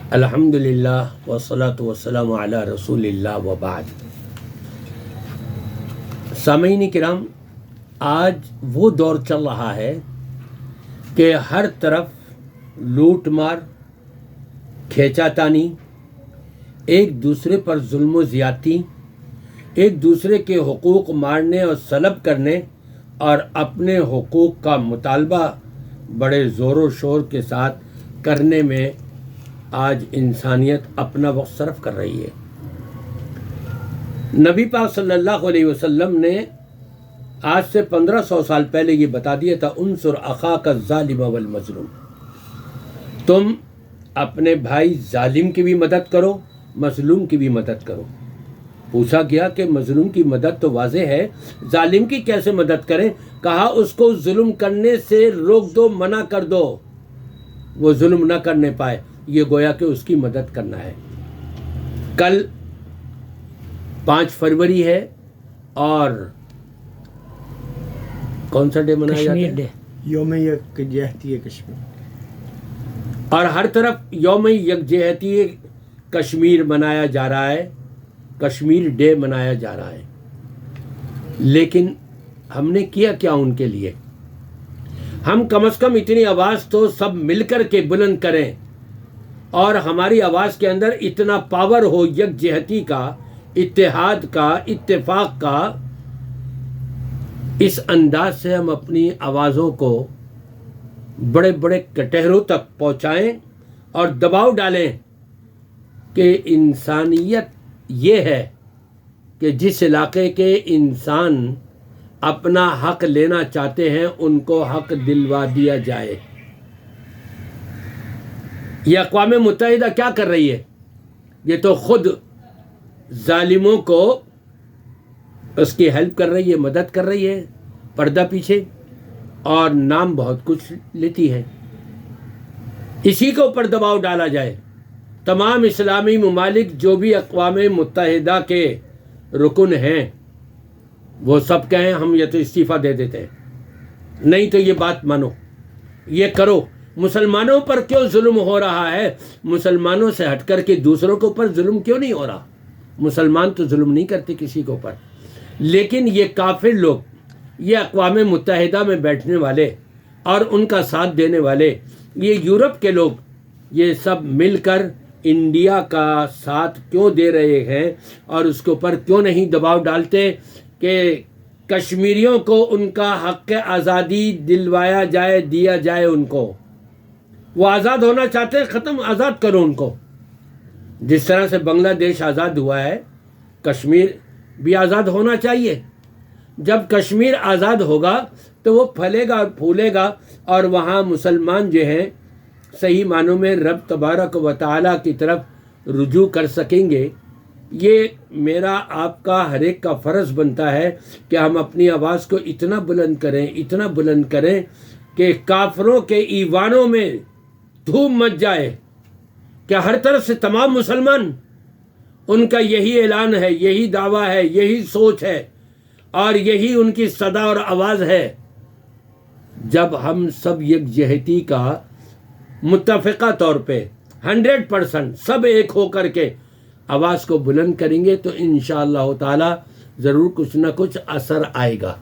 الحمدللہ والصلاۃ والسلام علی رسول اللہ وبعد۔ سامعین کرام، آج وہ دور چل رہا ہے کہ ہر طرف لوٹ مار، کھینچا تانی، ایک دوسرے پر ظلم و زیادتی، ایک دوسرے کے حقوق مارنے اور سلب کرنے اور اپنے حقوق کا مطالبہ بڑے زور و شور کے ساتھ کرنے میں آج انسانیت اپنا وقت صرف کر رہی ہے۔ نبی پاک صلی اللہ علیہ وسلم نے آج سے 1500 سال پہلے یہ بتا دیا تھا، انصر اخاک الظالم والمظلوم، تم اپنے بھائی ظالم کی بھی مدد کرو، مظلوم کی بھی مدد کرو۔ پوچھا گیا کہ مظلوم کی مدد تو واضح ہے، ظالم کی کیسے مدد کریں؟ کہا اس کو ظلم کرنے سے روک دو، منع کر دو، وہ ظلم نہ کرنے پائے، یہ گویا کہ اس کی مدد کرنا ہے۔ کل 5 فروری ہے اور کون سا ڈے منایا جاتا ہے؟ یوم یکجہتی کشمیر، اور ہر طرف یوم یکجہتی کشمیر منایا جا رہا ہے، کشمیر ڈے منایا جا رہا ہے۔ لیکن ہم نے کیا کیا ان کے لیے؟ ہم کم از کم اتنی آواز تو سب مل کر کے بلند کریں، اور ہماری آواز کے اندر اتنا پاور ہو یکجہتی کا، اتحاد کا، اتفاق کا، اس انداز سے ہم اپنی آوازوں کو بڑے بڑے کٹہروں تک پہنچائیں اور دباؤ ڈالیں کہ انسانیت یہ ہے کہ جس علاقے کے انسان اپنا حق لینا چاہتے ہیں ان کو حق دلوا دیا جائے۔ یہ اقوام متحدہ کیا کر رہی ہے؟ یہ تو خود ظالموں کو اس کی ہیلپ کر رہی ہے، مدد کر رہی ہے پردہ پیچھے، اور نام بہت کچھ لیتی ہے۔ اسی کے اوپر دباؤ ڈالا جائے۔ تمام اسلامی ممالک جو بھی اقوام متحدہ کے رکن ہیں وہ سب کہیں ہم یہ تو استعفیٰ دے دیتے ہیں، نہیں تو یہ بات مانو، یہ کرو۔ مسلمانوں پر کیوں ظلم ہو رہا ہے؟ مسلمانوں سے ہٹ کر کے دوسروں کے اوپر ظلم کیوں نہیں ہو رہا؟ مسلمان تو ظلم نہیں کرتے کسی کے اوپر، لیکن یہ کافر لوگ، یہ اقوام متحدہ میں بیٹھنے والے اور ان کا ساتھ دینے والے، یہ یورپ کے لوگ، یہ سب مل کر انڈیا کا ساتھ کیوں دے رہے ہیں اور اس کے اوپر کیوں نہیں دباؤ ڈالتے کہ کشمیریوں کو ان کا حق آزادی دلوایا جائے، دیا جائے ان کو۔ وہ آزاد ہونا چاہتے ہیں، ختم، آزاد کرو ان کو۔ جس طرح سے بنگلہ دیش آزاد ہوا ہے، کشمیر بھی آزاد ہونا چاہیے۔ جب کشمیر آزاد ہوگا تو وہ پھلے گا اور پھولے گا، اور وہاں مسلمان جو ہیں صحیح معنوں میں رب تبارک و تعالیٰ کی طرف رجوع کر سکیں گے۔ یہ میرا آپ کا ہر ایک کا فرض بنتا ہے کہ ہم اپنی آواز کو اتنا بلند کریں، اتنا بلند کریں کہ کافروں کے ایوانوں میں دھوم مچ جائے، کہ ہر طرف سے تمام مسلمان، ان کا یہی اعلان ہے، یہی دعویٰ ہے، یہی سوچ ہے، اور یہی ان کی صدا اور آواز ہے۔ جب ہم سب یکجہتی کا متفقہ طور پہ 100% سب ایک ہو کر کے آواز کو بلند کریں گے تو انشاءاللہ تعالی ضرور کچھ نہ کچھ اثر آئے گا۔